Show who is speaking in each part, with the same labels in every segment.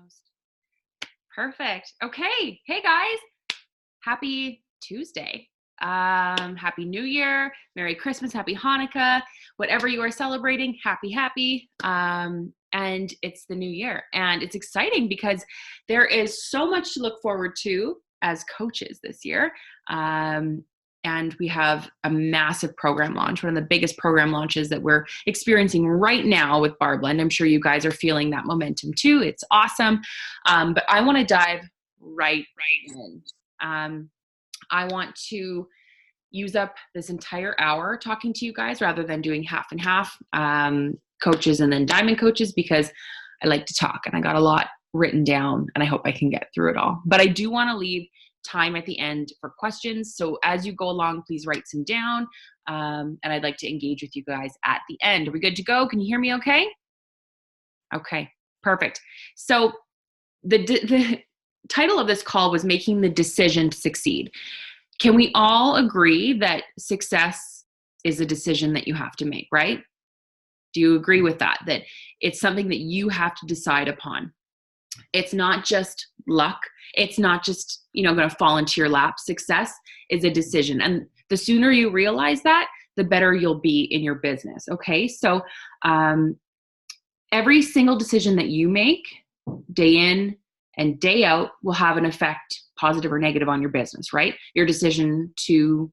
Speaker 1: Almost. Perfect. Okay. Hey guys. Happy Tuesday. Happy New Year. Merry Christmas. Happy Hanukkah. Whatever you are celebrating, happy. And it's the new year. And it's exciting because there is so much to look forward to as coaches this year. And we have a massive program launch, one of the biggest program launches that we're experiencing right now with Barblend. I'm sure you guys are feeling that momentum too. It's awesome. But I want to dive right in. I want to use up this entire hour talking to you guys rather than doing half and half, coaches and then diamond coaches, because I like to talk and I got a lot written down and I hope I can get through it all. But I do want to leave time at the end for questions. So as you go along, please write some down. And I'd like to engage with you guys at the end. Are we good to go? Can you hear me okay? Okay, perfect. So the title of this call was Making the Decision to Succeed. Can we all agree that success is a decision that you have to make, right? Do you agree with that? That it's something that you have to decide upon. It's not just luck. It's not just, going to fall into your lap. Success is a decision. And the sooner you realize that, the better you'll be in your business. Okay. So, every single decision that you make day in and day out will have an effect, positive or negative, on your business, right? Your decision to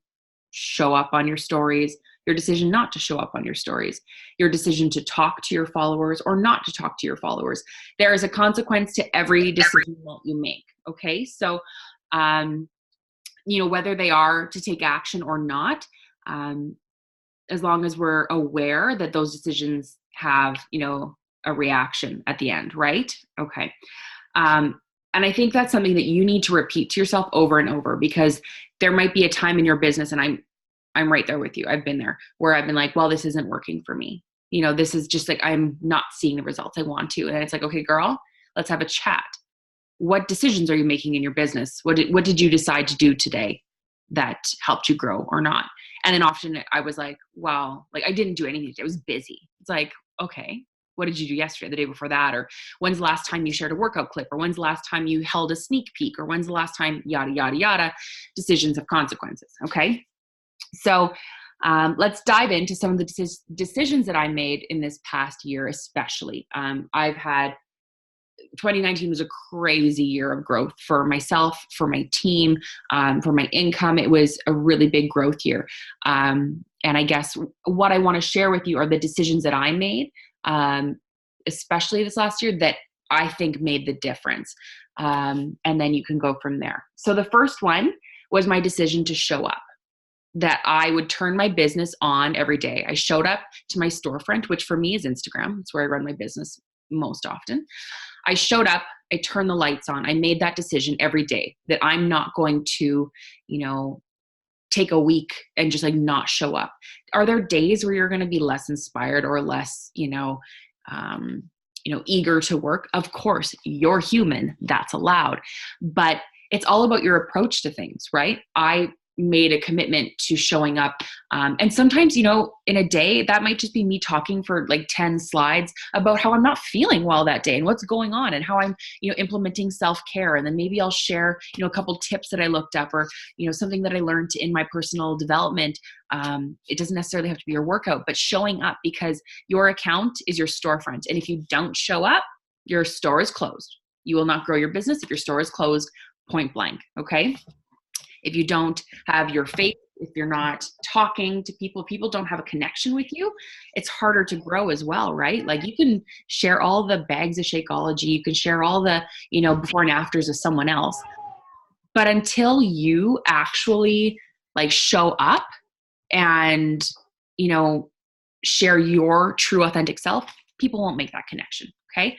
Speaker 1: show up on your stories, your decision not to show up on your stories, your decision to talk to your followers or not to talk to your followers. There is a consequence to every decision that you make. Okay. So, whether they are to take action or not, as long as we're aware that those decisions have, a reaction at the end, right? Okay. And I think that's something that you need to repeat to yourself over and over, because there might be a time in your business, and I'm right there with you. I've been there where I've been like, well, this isn't working for me. This is just like, I'm not seeing the results I want to. And it's like, okay, girl, let's have a chat. What decisions are you making in your business? What did you decide to do today that helped you grow or not? And then often I was like, well, like I didn't do anything today. I was busy. It's like, okay, what did you do yesterday, the day before that? Or when's the last time you shared a workout clip? Or when's the last time you held a sneak peek? Or when's the last time, yada, yada, yada. Decisions have consequences. Okay. So let's dive into some of the decisions that I made in this past year, especially. 2019 was a crazy year of growth for myself, for my team, for my income. It was a really big growth year. And I guess what I want to share with you are the decisions that I made, especially this last year, that I think made the difference. And then you can go from there. So the first one was my decision to show up, that I would turn my business on every day. I showed up to my storefront, which for me is Instagram. It's where I run my business most often. I showed up, I turned the lights on. I made that decision every day that I'm not going to, take a week and just like not show up. Are there days where you're going to be less inspired or less, eager to work? Of course, you're human. That's allowed. But it's all about your approach to things, right? I made a commitment to showing up. And sometimes, in a day, that might just be me talking for like 10 slides about how I'm not feeling well that day and what's going on and how I'm, implementing self-care. And then maybe I'll share, a couple tips that I looked up or, something that I learned in my personal development. It doesn't necessarily have to be your workout, but showing up, because your account is your storefront. And if you don't show up, your store is closed. You will not grow your business if your store is closed, point blank. Okay. If you don't have your faith, if you're not talking to people don't have a connection with you, it's harder to grow as well, right? Like you can share all the bags of Shakeology, you can share all the, before and afters of someone else. But until you actually like show up and, share your true authentic self, people won't make that connection. Okay.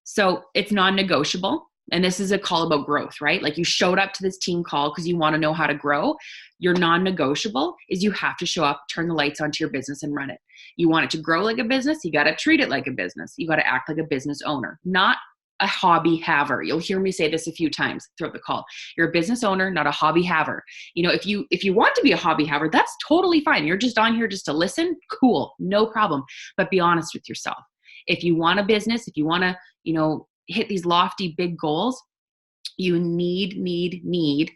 Speaker 1: So it's non-negotiable. And this is a call about growth, right? Like you showed up to this team call because you want to know how to grow. Your non-negotiable is you have to show up, turn the lights onto your business and run it. You want it to grow like a business. You got to treat it like a business. You got to act like a business owner, not a hobby haver. You'll hear me say this a few times throughout the call. You're a business owner, not a hobby haver. If you want to be a hobby haver, that's totally fine. You're just on here just to listen. Cool. No problem. But be honest with yourself. If you want a business, if you want to, hit these lofty, big goals, you need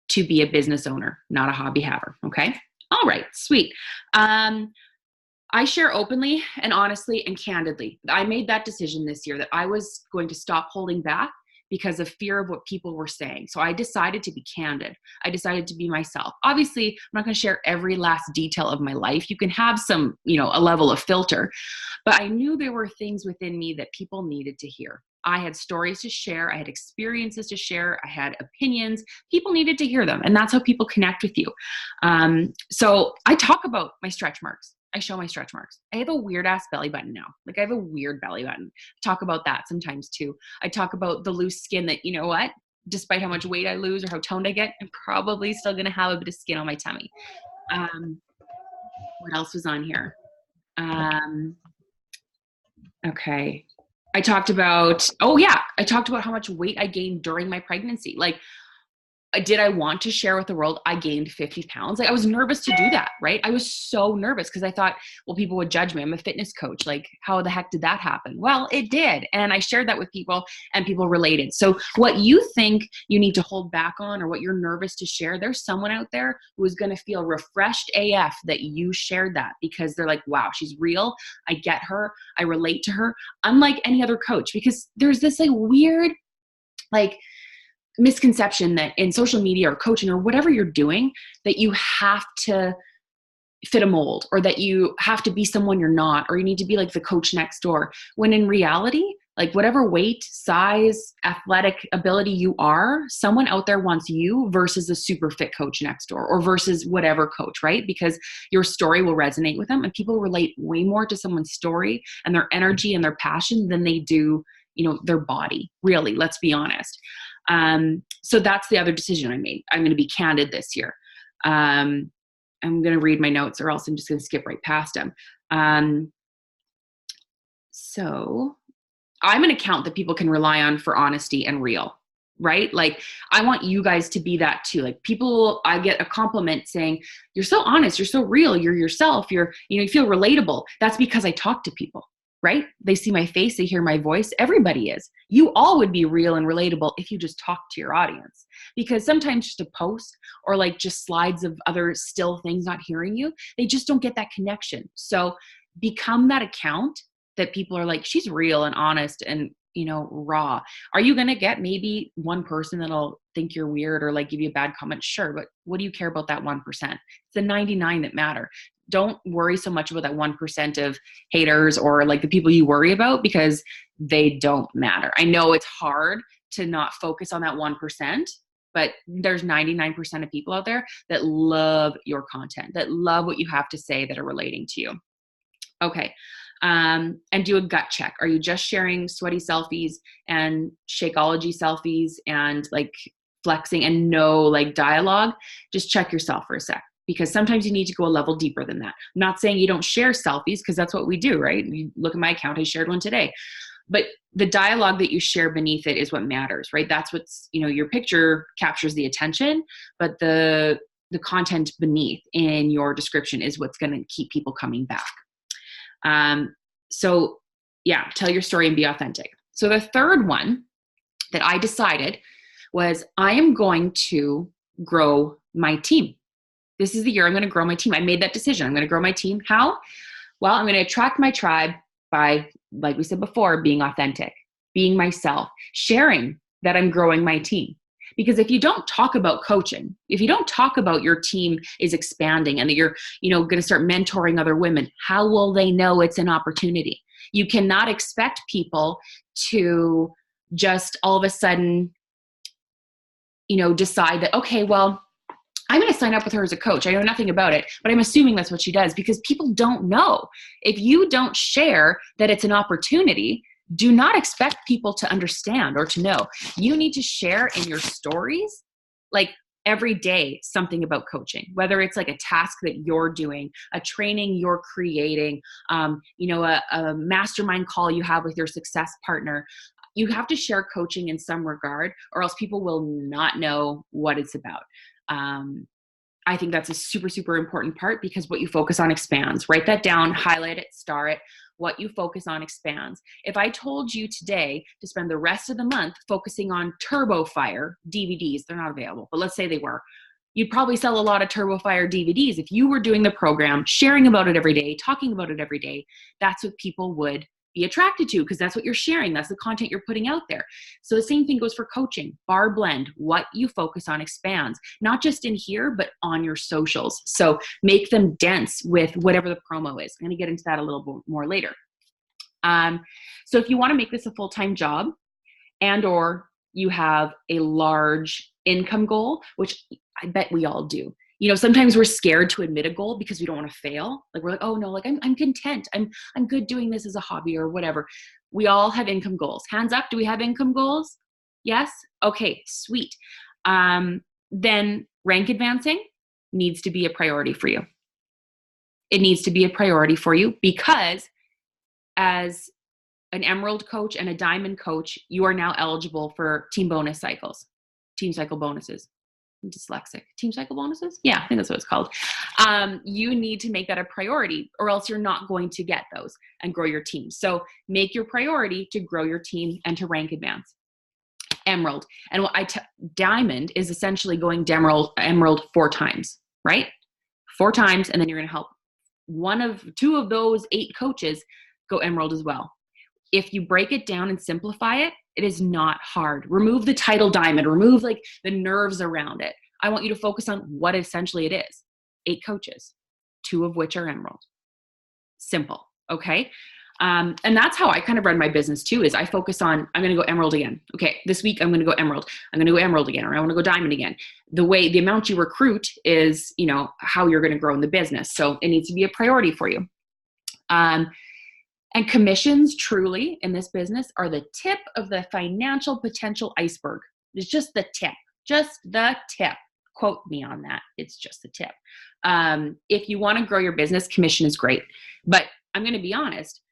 Speaker 1: to be a business owner, not a hobby haver. Okay. All right. Sweet. I share openly and honestly and candidly. I made that decision this year that I was going to stop holding back because of fear of what people were saying. So I decided to be candid. I decided to be myself. Obviously, I'm not going to share every last detail of my life. You can have some, a level of filter, but I knew there were things within me that people needed to hear. I had stories to share. I had experiences to share. I had opinions. People needed to hear them. And that's how people connect with you. So I talk about my stretch marks. I show my stretch marks. I have a weird ass belly button now. Like I have a weird belly button. Talk about that sometimes too. I talk about the loose skin that, despite how much weight I lose or how toned I get, I'm probably still going to have a bit of skin on my tummy. What else was on here? Okay. I talked about how much weight I gained during my pregnancy. Like, did I want to share with the world? I gained 50 pounds. Like I was nervous to do that, right? I was so nervous because I thought, well, people would judge me. I'm a fitness coach. Like how the heck did that happen? Well, it did. And I shared that with people and people related. So what you think you need to hold back on or what you're nervous to share, there's someone out there who is going to feel refreshed AF that you shared that because they're like, wow, she's real. I get her. I relate to her. Unlike any other coach, because there's this like weird, like, misconception that in social media or coaching or whatever you're doing, that you have to fit a mold or that you have to be someone you're not, or you need to be like the coach next door. When in reality, like whatever weight, size, athletic ability you are, someone out there wants you versus a super fit coach next door or versus whatever coach, right? Because your story will resonate with them and people relate way more to someone's story and their energy and their passion than they do, their body. Really, let's be honest. So that's the other decision I made. I'm going to be candid this year. I'm going to read my notes or else I'm just going to skip right past them. So I'm an account that people can rely on for honesty and real, right? Like I want you guys to be that too. Like I get a compliment saying, you're so honest, you're so real, you're yourself, you feel relatable. That's because I talk to people. Right? They see my face, they hear my voice. Everybody is. You all would be real and relatable if you just talk to your audience. Because sometimes just a post or like just slides of other still things not hearing you, they just don't get that connection. So become that account that people are like, she's real and honest and, raw. Are you going to get maybe one person that'll think you're weird or like give you a bad comment? Sure. But what do you care about that 1%? It's the 99 that matter. Don't worry so much about that 1% of haters or like the people you worry about because they don't matter. I know it's hard to not focus on that 1%, but there's 99% of people out there that love your content, that love what you have to say, that are relating to you. Okay. And do a gut check. Are you just sharing sweaty selfies and Shakeology selfies and like flexing and no like dialogue? Just check yourself for a sec. Because sometimes you need to go a level deeper than that. I'm not saying you don't share selfies because that's what we do, right? You look at my account, I shared one today. But the dialogue that you share beneath it is what matters, right? That's what's, your picture captures the attention, but the content beneath in your description is what's going to keep people coming back. So yeah, tell your story and be authentic. So the third one that I decided was I am going to grow my team. This is the year I'm going to grow my team. I made that decision. I'm going to grow my team. How? Well, I'm going to attract my tribe by, like we said before, being authentic, being myself, sharing that I'm growing my team. Because if you don't talk about coaching, if you don't talk about your team is expanding and that you're, going to start mentoring other women, how will they know it's an opportunity? You cannot expect people to just all of a sudden, decide that, okay, well, I'm going to sign up with her as a coach. I know nothing about it, but I'm assuming that's what she does because people don't know. If you don't share that it's an opportunity, do not expect people to understand or to know. You need to share in your stories, like every day, something about coaching, whether it's like a task that you're doing, a training you're creating, a mastermind call you have with your success partner. You have to share coaching in some regard or else people will not know what it's about. I think that's a super, super important part, because what you focus on expands. Write that down, highlight it, star it. What you focus on expands. If I told you today to spend the rest of the month focusing on Turbo Fire DVDs, they're not available, but let's say they were, you'd probably sell a lot of Turbo Fire DVDs. If you were doing the program, sharing about it every day, talking about it every day, that's what people would be attracted to, because that's what you're sharing. That's the content you're putting out there. So the same thing goes for coaching. Bar blend. What you focus on expands, not just in here, but on your socials. So make them dense with whatever the promo is. I'm going to get into that a little more later. So if you want to make this a full-time job, and or you have a large income goal, which I bet we all do. You know, sometimes we're scared to admit a goal because we don't want to fail. Like, we're like, oh no, like I'm content. I'm good doing this as a hobby or whatever. We all have income goals. Hands up. Do we have income goals? Yes. Okay, sweet. Then rank advancing needs to be a priority for you. It needs to be a priority for you, because as an emerald coach and a diamond coach, you are now eligible for team bonus cycles, team cycle bonuses. I'm dyslexic. Team cycle bonuses? Yeah, I think that's what it's called. You need to make that a priority, or else you're not going to get those and grow your team. So make your priority to grow your team and to rank advance. Emerald. And diamond is essentially going emerald 4 times, right? 4 times, and then you're going to help 2 of those 8 coaches go emerald as well. If you break it down and simplify it, it is not hard. Remove the title diamond, remove like the nerves around it. I want you to focus on what essentially it is. 8 coaches, 2 of which are emerald. Simple, okay? And that's how I kind of run my business too, is I focus on, I'm going to go emerald again. Okay, this week I'm going to go emerald. I'm going to go emerald again, or I want to go diamond again. The amount you recruit is, you know, how you're going to grow in the business. So it needs to be a priority for you. And commissions truly in this business are the tip of the financial potential iceberg. It's just the tip, Quote me on that. It's just the tip. If you want to grow your business, commission is great. But I'm going to be honest,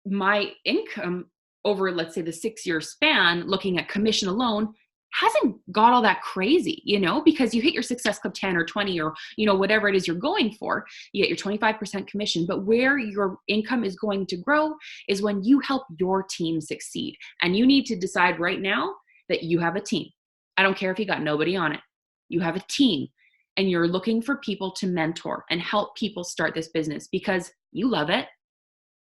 Speaker 1: my income over, let's say, the 6-year span, looking at commission alone, hasn't got all that crazy, you know, because you hit your Success Club 10 or 20 or, you know, whatever it is you're going for, you get your 25% commission. But where your income is going to grow is when you help your team succeed. And you need to decide right now that you have a team. I don't care if you got nobody on it. You have a team, and you're looking for people to mentor and help people start this business because you love it.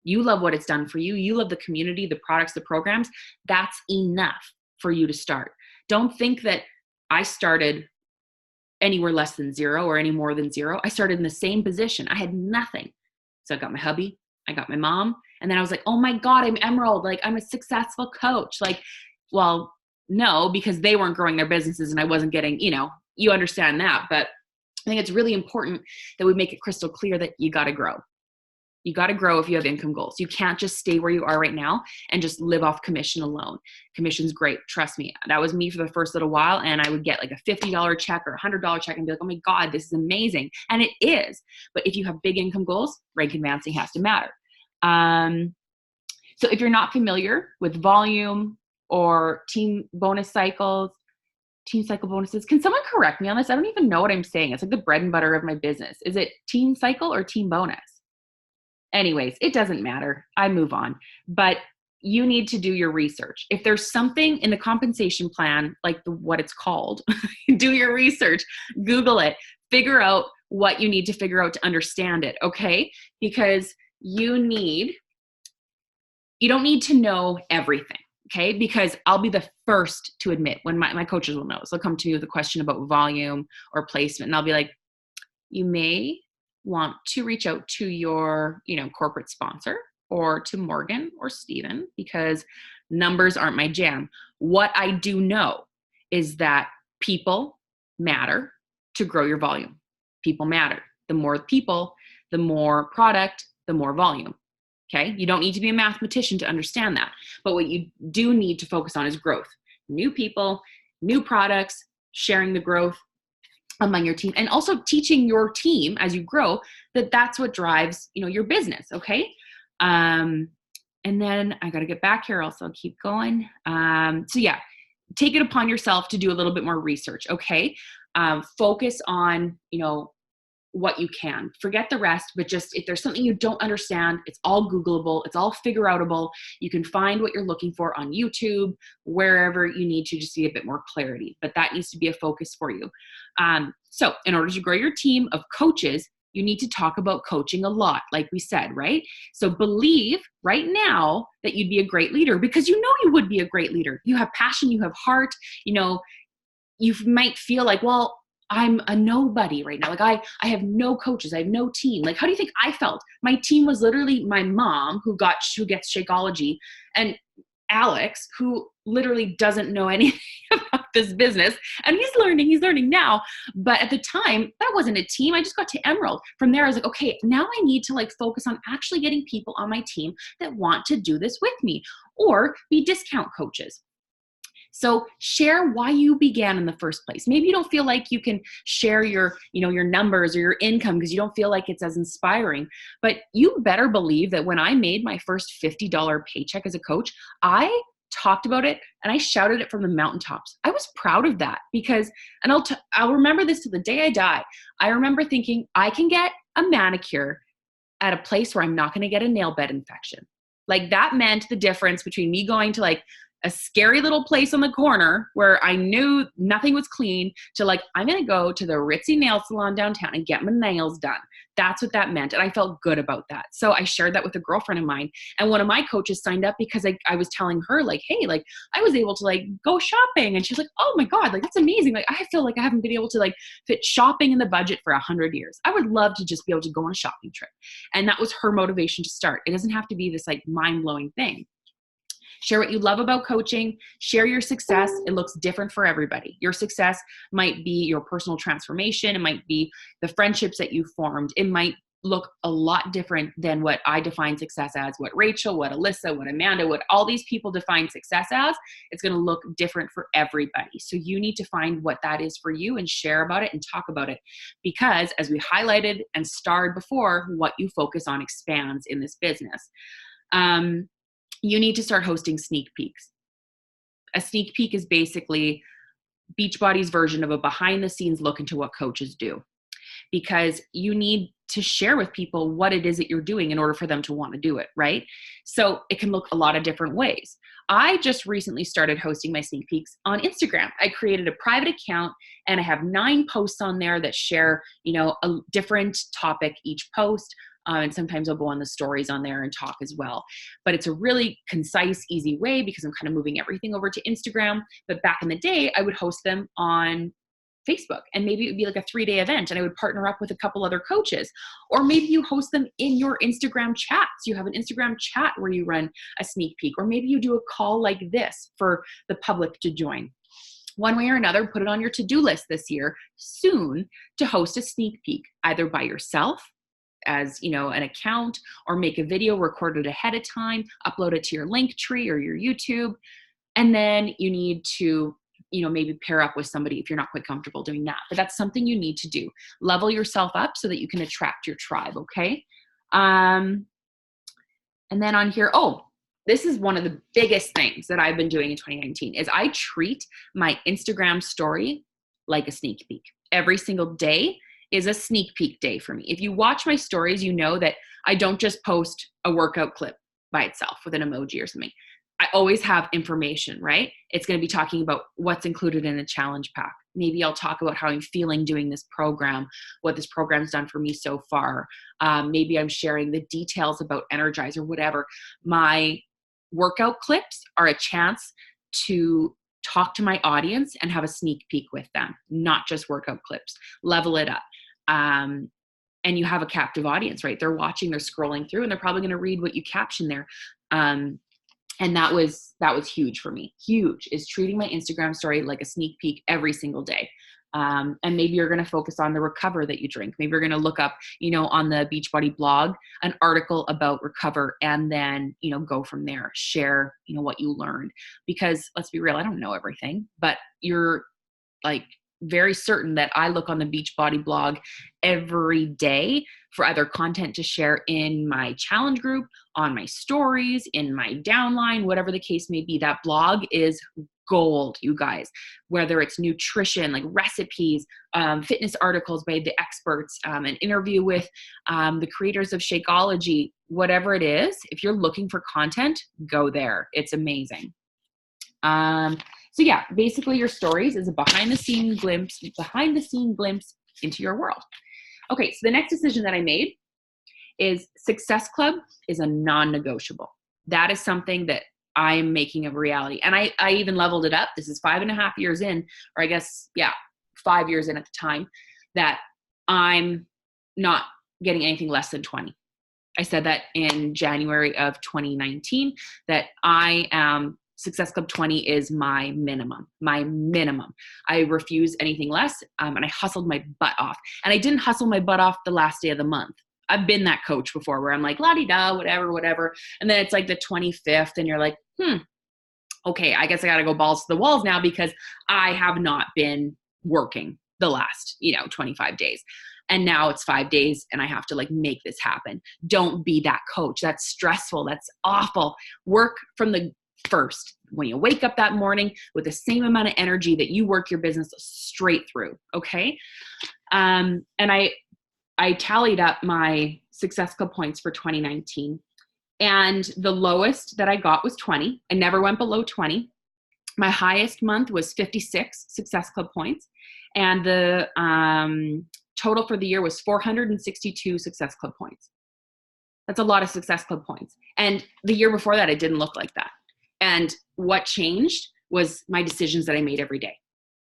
Speaker 1: You love what it's done for you. You love the community, the products, the programs. That's enough for you to start. Don't think that I started anywhere less than 0 or any more than 0. I started in the same position. I had nothing. So I got my hubby, I got my mom, and then I was like, oh my God, I'm emerald. Like, I'm a successful coach. Like, well, no, because they weren't growing their businesses and I wasn't getting, you know, you understand that. But I think it's really important that we make it crystal clear that you got to grow. You got to grow if you have income goals. You can't just stay where you are right now and just live off commission alone. Commission's great. Trust me. That was me for the first little while. And I would get like a $50 check or $100 check and be like, oh my God, this is amazing. And it is. But if you have big income goals, rank advancing has to matter. So if you're not familiar with volume or team bonus cycles, team cycle bonuses, can someone correct me on this? I don't even know what I'm saying. It's like the bread and butter of my business. Is it team cycle or team bonus? Anyways, it doesn't matter. I move on. But you need to do your research. If there's something in the compensation plan, like what it's called, do your research, Google it, figure out what you need to figure out to understand it, okay? Because you don't need to know everything, okay? Because I'll be the first to admit when my coaches will know. So they'll come to me with a question about volume or placement, and I'll be like, you may want to reach out to your, you know, corporate sponsor or to Morgan or Steven, because numbers aren't my jam. What I do know is that people matter to grow your volume. People matter. The more people, the more product, the more volume. Okay. You don't need to be a mathematician to understand that. But what you do need to focus on is growth. New people, new products, sharing the growth among your team, and also teaching your team as you grow that that's what drives, you know, your business. Okay. And then I got to get back here. Also, I'll keep going. So yeah, take it upon yourself to do a little bit more research. Okay. Focus on, what you can. Forget the rest, but just if there's something you don't understand, it's all Googleable, it's all figure outable. You can find what you're looking for on YouTube, wherever you need to just see a bit more clarity. But that needs to be a focus for you. So in order to grow your team of coaches, you need to talk about coaching a lot, like we said, right? So believe right now that you'd be a great leader, because you would be a great leader. You have passion, you have heart, you might feel like, well, I'm a nobody right now. Like I have no coaches. I have no team. Like, how do you think I felt? My team was literally my mom who gets Shakeology, and Alex, who literally doesn't know anything about this business. And he's learning now. But at the time, that wasn't a team. I just got to Emerald. From there, I was like, okay, now I need to focus on actually getting people on my team that want to do this with me or be discount coaches. So share why you began in the first place. Maybe you don't feel like you can share your numbers or your income because you don't feel like it's as inspiring. But you better believe that when I made my first $50 paycheck as a coach, I talked about it and I shouted it from the mountaintops. I was proud of that because, and I'll remember this to the day I die. I remember thinking I can get a manicure at a place where I'm not going to get a nail bed infection. That meant the difference between me going to a scary little place on the corner where I knew nothing was clean to I'm going to go to the ritzy nail salon downtown and get my nails done. That's what that meant. And I felt good about that. So I shared that with a girlfriend of mine. And one of my coaches signed up because I was telling her hey, I was able to go shopping. And she's like, oh my God, that's amazing. I feel like I haven't been able to fit shopping in the budget for 100 years. I would love to just be able to go on a shopping trip. And that was her motivation to start. It doesn't have to be this mind-blowing thing. Share what you love about coaching. Share your success. It looks different for everybody. Your success might be your personal transformation. It might be the friendships that you formed. It might look a lot different than what I define success as, what Rachel, what Alyssa, what Amanda, what all these people define success as. It's going to look different for everybody. So you need to find what that is for you and share about it and talk about it. Because as we highlighted and starred before, what you focus on expands in this business. You need to start hosting sneak peeks. A sneak peek is basically Beachbody's version of a behind the scenes look into what coaches do, because you need to share with people what it is that you're doing in order for them to want to do it, right? So it can look a lot of different ways. I just recently started hosting my sneak peeks on Instagram. I created a private account and I have 9 posts on there that share, a different topic each post. And sometimes I'll go on the stories on there and talk as well. But it's a really concise, easy way because I'm kind of moving everything over to Instagram. But back in the day, I would host them on Facebook, and maybe it would be a 3-day event and I would partner up with a couple other coaches. Or maybe you host them in your Instagram chats. You have an Instagram chat where you run a sneak peek, or maybe you do a call like this for the public to join. One way or another, put it on your to-do list this year soon to host a sneak peek, either by yourself as an account, or make a video, record it ahead of time, upload it to your Linktree or your YouTube. And then you need to maybe pair up with somebody if you're not quite comfortable doing that. But that's something you need to do. Level yourself up so that you can attract your tribe, okay? And then on here, this is one of the biggest things that I've been doing in 2019 is I treat my Instagram story like a sneak peek. Every single day is a sneak peek day for me. If you watch my stories, you know that I don't just post a workout clip by itself with an emoji or something. I always have information, right? It's going to be talking about what's included in a challenge pack. Maybe I'll talk about how I'm feeling doing this program, what this program's done for me so far. Maybe I'm sharing the details about Energize or whatever. My workout clips are a chance to talk to my audience and have a sneak peek with them, not just workout clips. Level it up. And you have a captive audience, right? They're watching, they're scrolling through, and they're probably going to read what you caption there. And that was huge for me. Huge is treating my Instagram story like a sneak peek every single day. And maybe you're going to focus on the Recover that you drink. Maybe you're going to look up, on the Beachbody blog, an article about Recover, and then, go from there, share, what you learned. Because let's be real, I don't know everything, but you're very certain that I look on the Beachbody blog every day for either content to share in my challenge group, on my stories, in my downline, whatever the case may be. That blog is gold, you guys, whether it's nutrition, like recipes, fitness articles by the experts, an interview with the creators of Shakeology, whatever it is. If you're looking for content, go there. It's amazing. So yeah, basically your stories is a behind the scene glimpse into your world. Okay, so the next decision that I made is Success Club is a non-negotiable. That is something that I'm making a reality. And I even leveled it up. This is 5.5 years in, or I guess, 5 years in at the time, that I'm not getting anything less than 20. I said that in January of 2019, that I am Success Club 20 is my minimum. I refuse anything less. And I hustled my butt off. And I didn't hustle my butt off the last day of the month. I've been that coach before where I'm like, la-di-da, whatever. And then it's like the 25th and you're like, okay, I guess I got to go balls to the walls now because I have not been working the last, 25 days. And now it's 5 days and I have to like make this happen. Don't be that coach. That's stressful. That's awful. Work from the first, when you wake up that morning with the same amount of energy that you work your business straight through. Okay. And I tallied up my Success Club points for 2019, and the lowest that I got was 20. I never went below 20. My highest month was 56 Success Club points, and the total for the year was 462 Success Club points. That's a lot of Success Club points. And the year before that, it didn't look like that. And what changed was my decisions that I made every day,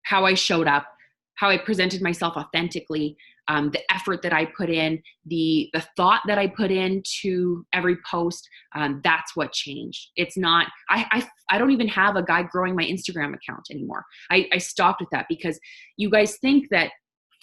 Speaker 1: how I showed up, how I presented myself authentically, the effort that I put in, the thought that I put into every post. That's what changed. It's not, I don't even have a guy growing my Instagram account anymore. I stopped with that because you guys think that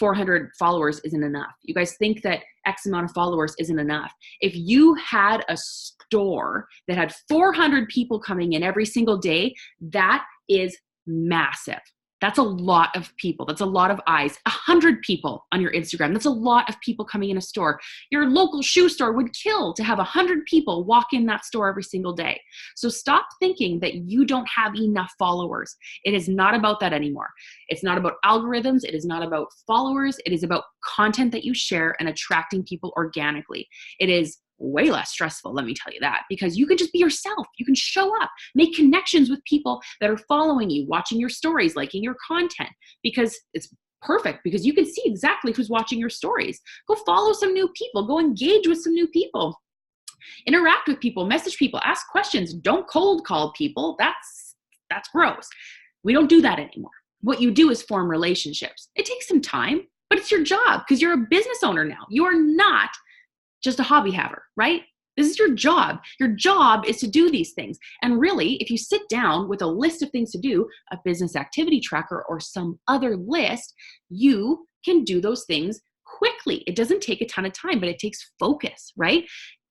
Speaker 1: 400 followers isn't enough. You guys think that X amount of followers isn't enough. If you had a store that had 400 people coming in every single day, that is massive. That's a lot of people. That's a lot of eyes. 100 people on your Instagram. That's a lot of people coming in a store. Your local shoe store would kill to have 100 people walk in that store every single day. So stop thinking that you don't have enough followers. It is not about that anymore. It's not about algorithms. It is not about followers. It is about content that you share and attracting people organically. It is way less stressful, let me tell you that, because you can just be yourself. You can show up, make connections with people that are following you, watching your stories, liking your content, because it's perfect because you can see exactly who's watching your stories. Go follow some new people, go engage with some new people, interact with people, message people, ask questions. Don't cold call people. That's gross. We don't do that anymore. What you do is form relationships. It takes some time, but it's your job because you're a business owner now. You are not just a hobby haver, right? This is your job. Your job is to do these things. And really, if you sit down with a list of things to do, a business activity tracker or some other list, you can do those things quickly. It doesn't take a ton of time, but it takes focus, right?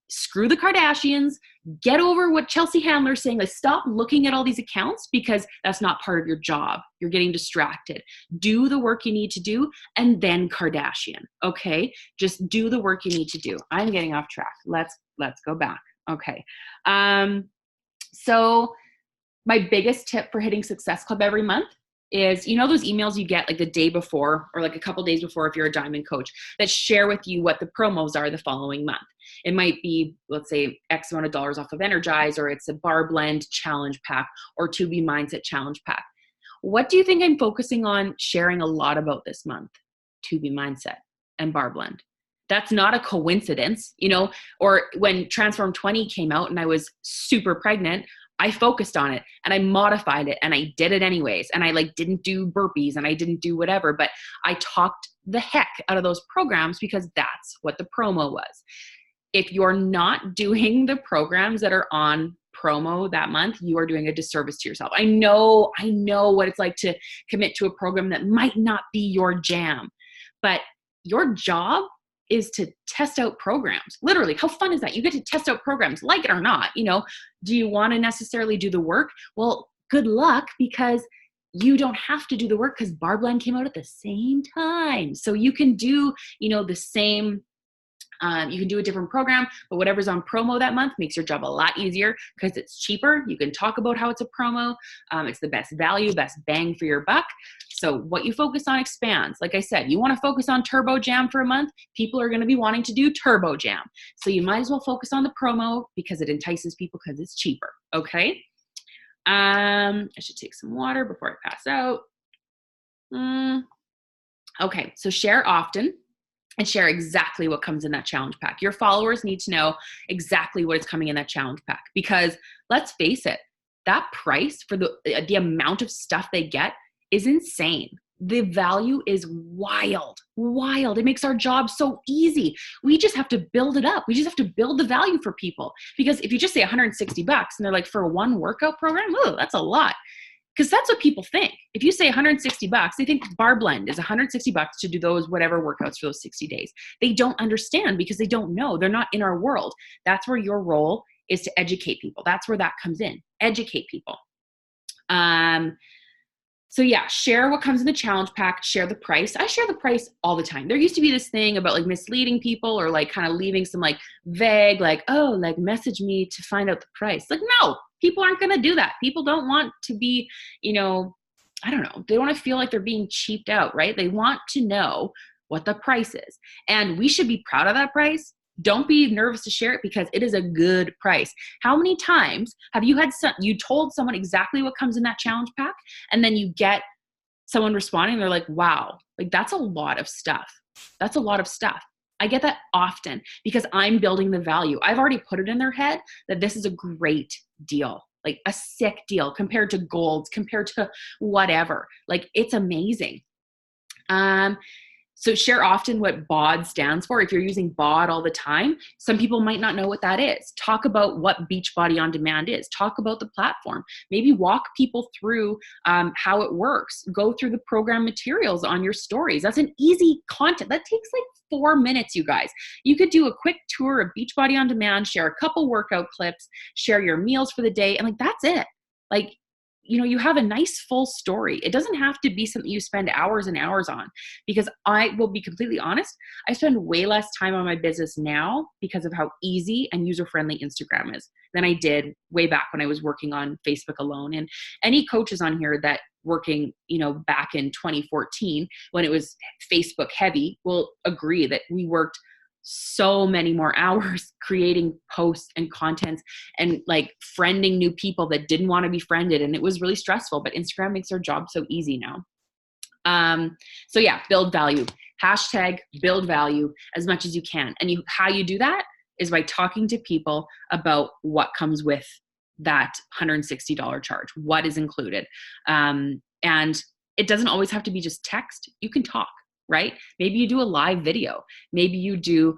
Speaker 1: Screw the Kardashians, get over what Chelsea Handler's saying. Like, stop looking at all these accounts because that's not part of your job. You're getting distracted. Do the work you need to do and then Kardashian, okay? Just do the work you need to do. I'm getting off track. Let's go back. Okay. So my biggest tip for hitting Success Club every month is, those emails you get like the day before or like a couple days before if you're a diamond coach that share with you what the promos are the following month. It might be, let's say, X amount of dollars off of Energize, or it's a bar blend challenge pack or 2B Mindset challenge pack. What do you think I'm focusing on sharing a lot about this month? 2B Mindset and bar blend. That's not a coincidence, or when Transform 20 came out and I was super pregnant, I focused on it and I modified it and I did it anyways. And I didn't do burpees and I didn't do whatever, but I talked the heck out of those programs because that's what the promo was. If you're not doing the programs that are on promo that month, you are doing a disservice to yourself. I know what it's like to commit to a program that might not be your jam, but your job is to test out programs. Literally, how fun is that? You get to test out programs, like it or not. Do you want to necessarily do the work? Well, good luck, because you don't have to do the work because Bar Blend came out at the same time. So you can do, the same You can do a different program, but whatever's on promo that month makes your job a lot easier because it's cheaper. You can talk about how it's a promo. It's the best value, best bang for your buck. So what you focus on expands. Like I said, you want to focus on Turbo Jam for a month. People are going to be wanting to do Turbo Jam. So you might as well focus on the promo because it entices people because it's cheaper. Okay. I should take some water before I pass out. Okay. So share often. And share exactly what comes in that challenge pack. Your followers need to know exactly what is coming in that challenge pack because let's face it, that price for the amount of stuff they get is insane. The value is wild. It makes our job so easy. We just have to build it up. We just have to build the value for people because if you just say $160 and they're like, for one workout program, oh, that's a lot. Because that's what people think. If you say $160, they think Bar Blend is $160 to do those whatever workouts for those 60 days. They don't understand because they don't know. They're not in our world. That's where your role is to educate people. That's where that comes in. Educate people. So yeah, share what comes in the challenge pack, share the price. I share the price all the time. There used to be this thing about like misleading people or like kind of leaving some like vague, like, oh, like message me to find out the price. Like, no, people aren't going to do that. People don't want to be, I don't know. They want to feel like they're being cheaped out, right? They want to know what the price is. And we should be proud of that price. Don't be nervous to share it because it is a good price. How many times have you you told someone exactly what comes in that challenge pack and then you get someone responding, they're like, wow, like that's a lot of stuff. That's a lot of stuff. I get that often because I'm building the value. I've already put it in their head that this is a great deal, like a sick deal compared to golds, compared to whatever. Like it's amazing. So share often what BOD stands for. If you're using BOD all the time, some people might not know what that is. Talk about what Beachbody On Demand is. Talk about the platform. Maybe walk people through how it works. Go through the program materials on your stories. That's an easy content. That takes like 4 minutes, you guys. You could do a quick tour of Beachbody On Demand, share a couple workout clips, share your meals for the day, and like that's it. Like, you have a nice full story. It doesn't have to be something you spend hours and hours on because I will be completely honest. I spend way less time on my business now because of how easy and user-friendly Instagram is than I did way back when I was working on Facebook alone. And any coaches on here that working, back in 2014 when it was Facebook heavy will agree that we worked so many more hours creating posts and contents and like friending new people that didn't want to be friended. And it was really stressful, but Instagram makes our job so easy now. So yeah, build value, hashtag build value as much as you can. And how you do that is by talking to people about what comes with that $160 charge, what is included. And it doesn't always have to be just text. You can talk. Right? Maybe you do a live video. Maybe you do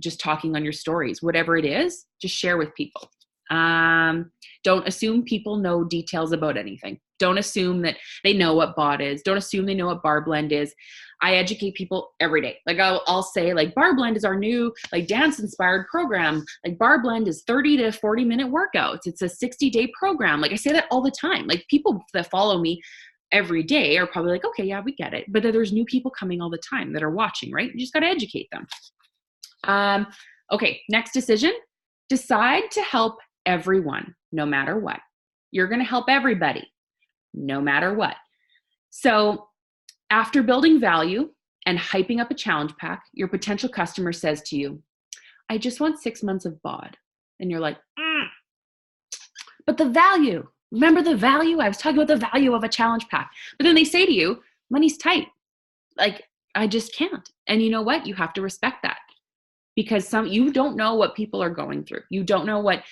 Speaker 1: just talking on your stories. Whatever it is, just share with people. Don't assume people know details about anything. Don't assume that they know what BOD is. Don't assume they know what Bar Blend is. I educate people every day. Like I'll say like Bar Blend is our new like dance inspired program. Like Bar Blend is 30 to 40 minute workouts. It's a 60-day program. Like I say that all the time. Like people that follow me every day are probably like, okay, yeah, we get it. But there's new people coming all the time that are watching, right? You just got to educate them. Okay, next decision. Decide to help everyone, no matter what. You're going to help everybody, no matter what. So after building value and hyping up a challenge pack, your potential customer says to you, I just want 6 months of BOD. And you're like, but the value. Remember the value? I was talking about the value of a challenge pack. But then they say to you, money's tight. Like, I just can't. And you know what? You have to respect that because you don't know what people are going through. You don't know what,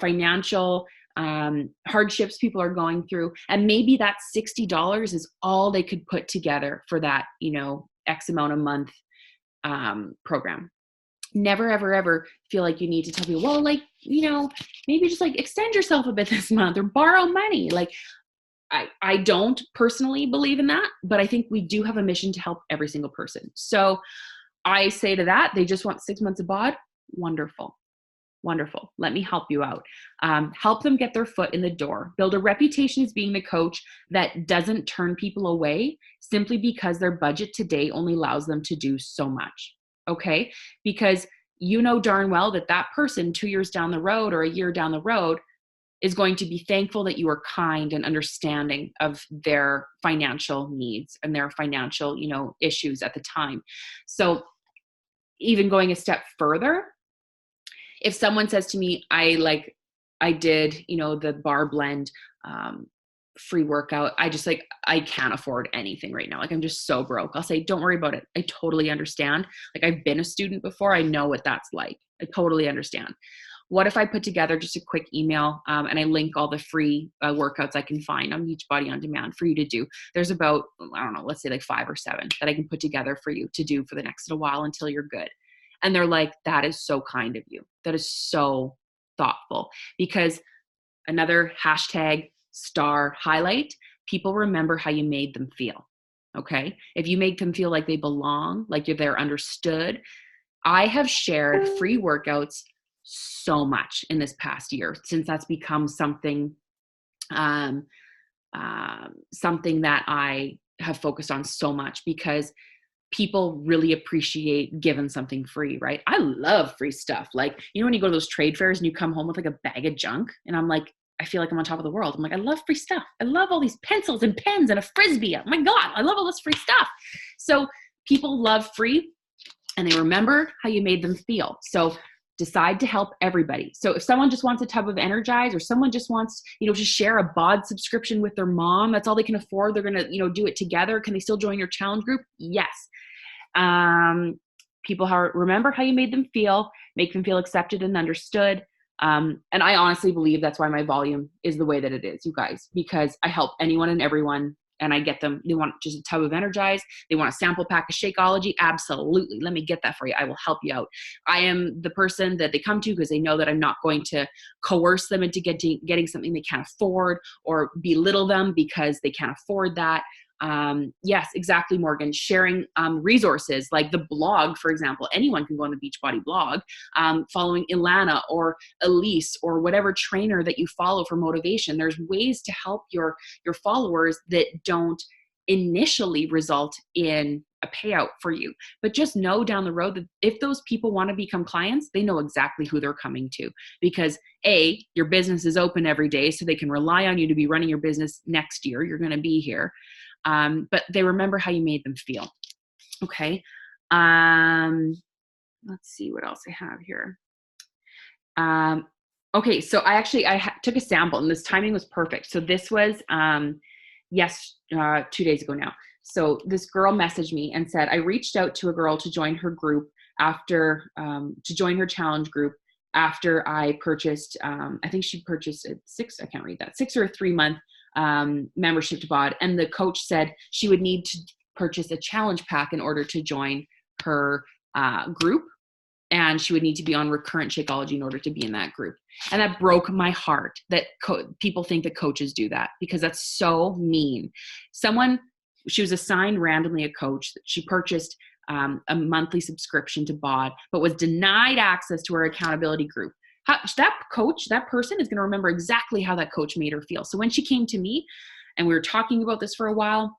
Speaker 1: financial hardships people are going through. And maybe that $60 is all they could put together for that, X amount a month program. Never, ever, ever feel like you need to tell people, well, like, maybe just like extend yourself a bit this month or borrow money. Like, I don't personally believe in that, but I think we do have a mission to help every single person. So I say to that, they just want 6 months of BOD. Wonderful. Wonderful. Let me help you out. Help them get their foot in the door. Build a reputation as being the coach that doesn't turn people away simply because their budget today only allows them to do so much. okay? Because you know darn well that that person 2 years down the road or a year down the road is going to be thankful that you are kind and understanding of their financial needs and their financial, issues at the time. So even going a step further, if someone says to me, I did, the bar blend, free workout. I can't afford anything right now. Like, I'm just so broke. I'll say, don't worry about it. I totally understand. Like, I've been a student before. I know what that's like. I totally understand. What if I put together just a quick email and I link all the free workouts I can find on Beachbody On Demand for you to do? There's about, I don't know, let's say like 5 or 7 that I can put together for you to do for the next little while until you're good. And they're like, that is so kind of you. That is so thoughtful. Because another hashtag star highlight, people remember how you made them feel. Okay. If you make them feel like they belong, like they're understood. I have shared free workouts so much in this past year, since that's become something that I have focused on so much, because people really appreciate giving something free, right? I love free stuff. Like, when you go to those trade fairs and you come home with like a bag of junk, and I'm like, I feel like I'm on top of the world. I'm like, I love free stuff. I love all these pencils and pens and a Frisbee. Oh my God, I love all this free stuff. So people love free, and they remember how you made them feel. So decide to help everybody. So if someone just wants a tub of Energize, or someone just wants, to share a bod subscription with their mom, that's all they can afford. They're going to, do it together. Can they still join your challenge group? Yes. People remember how you made them feel, make them feel accepted and understood. And I honestly believe that's why my volume is the way that it is, you guys, because I help anyone and everyone. And I get them, they want just a tub of Energize. They want a sample pack of Shakeology. Absolutely. Let me get that for you. I will help you out. I am the person that they come to because they know that I'm not going to coerce them into getting something they can't afford, or belittle them because they can't afford that. Yes, exactly, Morgan. Sharing resources like the blog, for example. Anyone can go on the Beachbody blog, following Ilana or Elise or whatever trainer that you follow for motivation. There's ways to help your followers that don't initially result in a payout for you. But just know down the road that if those people want to become clients, they know exactly who they're coming to, because A, your business is open every day, so they can rely on you to be running your business next year. You're going to be here. But they remember how you made them feel. Okay. Let's see what else I have here. Okay. So I took a sample, and this timing was perfect. So this was, 2 days ago now. So this girl messaged me and said, I reached out to a girl to join her group to join her challenge group after I purchased, I think she purchased a 6 or a 3 month membership to BOD, and the coach said she would need to purchase a challenge pack in order to join her group, and she would need to be on recurrent Shakeology in order to be in that group. And that broke my heart that people think that coaches do that, because that's so mean. She was assigned randomly a coach. She purchased a monthly subscription to BOD, but was denied access to her accountability group. That person is going to remember exactly how that coach made her feel. So when she came to me and we were talking about this for a while,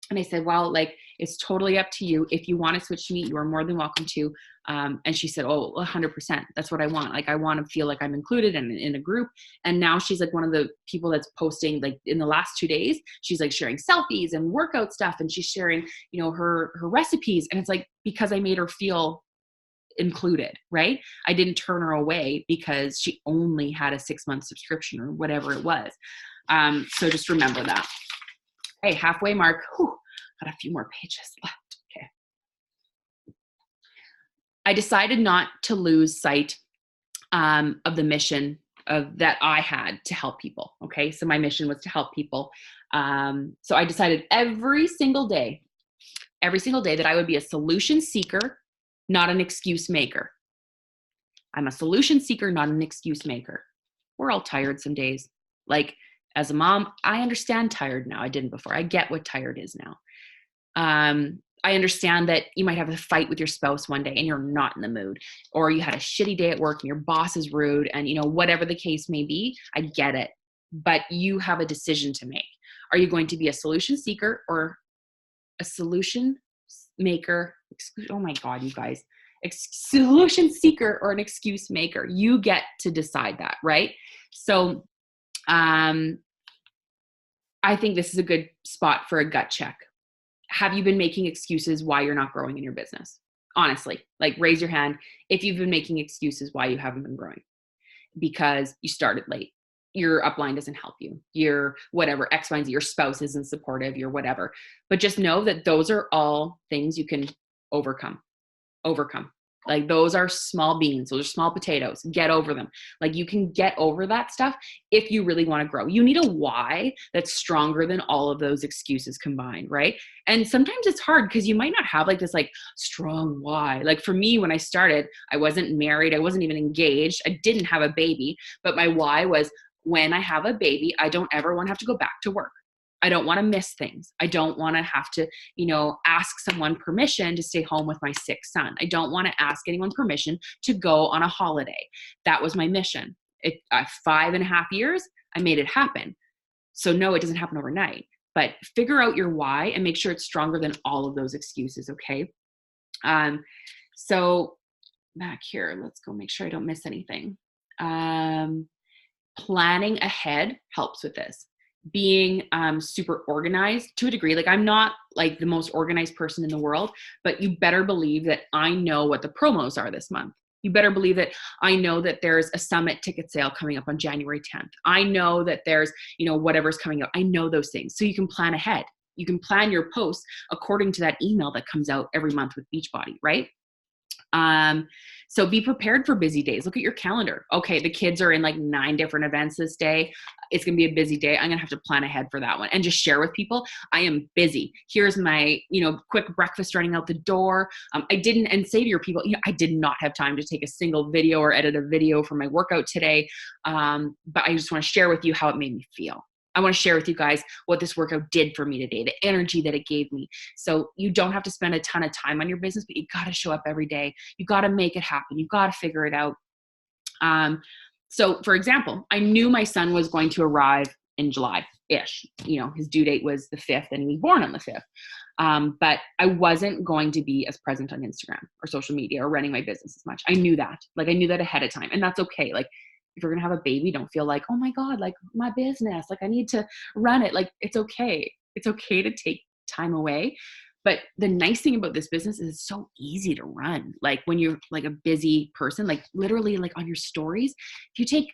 Speaker 1: and I said, well, like, it's totally up to you. If you want to switch to me, you are more than welcome to. And she said, oh, 100%. That's what I want. Like, I want to feel like I'm included and in a group. And now she's like one of the people that's posting, like, in the last 2 days, she's like sharing selfies and workout stuff. And she's sharing, her recipes. And it's like, because I made her feel included, right? I didn't turn her away because she only had a 6-month subscription or whatever it was. So just remember that. Hey, halfway mark. Whew, got a few more pages left. Okay. I decided not to lose sight of the mission that I had to help people. Okay. So my mission was to help people. So I decided every single day that I would be a solution seeker, not an excuse maker. I'm a solution seeker, not an excuse maker. We're all tired some days. Like, as a mom, I understand tired now. I didn't before. I get what tired is now. I understand that you might have a fight with your spouse one day and you're not in the mood, or you had a shitty day at work and your boss is rude, and whatever the case may be, I get it. But you have a decision to make. Are you going to be a solution seeker or a solution maker? Oh my God, you guys. solution seeker or an excuse maker. You get to decide that, right? So I think this is a good spot for a gut check. Have you been making excuses why you're not growing in your business? Honestly, like raise your hand if you've been making excuses why you haven't been growing. Because you started late. Your upline doesn't help you. Your whatever, X, Y, and Z, your spouse isn't supportive, your whatever. But just know that those are all things you can overcome. Like those are small beans. Those are small potatoes. Get over them. Like you can get over that stuff if you really want to grow. You need a why that's stronger than all of those excuses combined, right? And sometimes it's hard because you might not have like this like strong why. Like for me, when I started, I wasn't married. I wasn't even engaged. I didn't have a baby. But my why was, when I have a baby, I don't ever want to have to go back to work. I don't want to miss things. I don't want to have to, ask someone permission to stay home with my sick son. I don't want to ask anyone permission to go on a holiday. That was my mission. 5.5 years, I made it happen. So no, it doesn't happen overnight, but figure out your why and make sure it's stronger than all of those excuses. Okay. So back here, let's go make sure I don't miss anything. Planning ahead helps with this. Being super organized to a degree. Like I'm not like the most organized person in the world, but you better believe that I know what the promos are this month. You better believe that I know that there's a summit ticket sale coming up on January 10th. I know that there's, whatever's coming up. I know those things. So you can plan ahead. You can plan your posts according to that email that comes out every month with Beachbody, right? So be prepared for busy days. Look at your calendar. Okay, the kids are in like 9 different events this day. It's going to be a busy day. I'm going to have to plan ahead for that one and just share with people, I am busy. Here's my, quick breakfast running out the door. And say to your people, I did not have time to take a single video or edit a video for my workout today. But I just want to share with you how it made me feel. I want to share with you guys what this workout did for me today, the energy that it gave me. So you don't have to spend a ton of time on your business, but you got to show up every day. You got to make it happen. You got to figure it out. So for example, I knew my son was going to arrive in July-ish. His due date was the 5th and he was born on the 5th. But I wasn't going to be as present on Instagram or social media or running my business as much. I knew that. Like I knew that ahead of time, and that's okay. Like if you're going to have a baby, don't feel like, oh my God, like my business, like I need to run it. Like it's okay. It's okay to take time away. But the nice thing about this business is it's so easy to run. Like when you're like a busy person, like literally like on your stories, if you take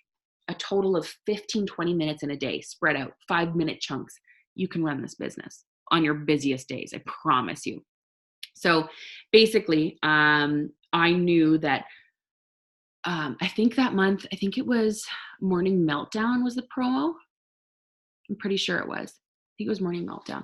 Speaker 1: a total of 15, 20 minutes in a day, spread out 5-minute chunks, you can run this business on your busiest days. I promise you. So basically, I knew that I think that month, I think it was Morning Meltdown was the promo. I'm pretty sure it was. I think it was Morning Meltdown.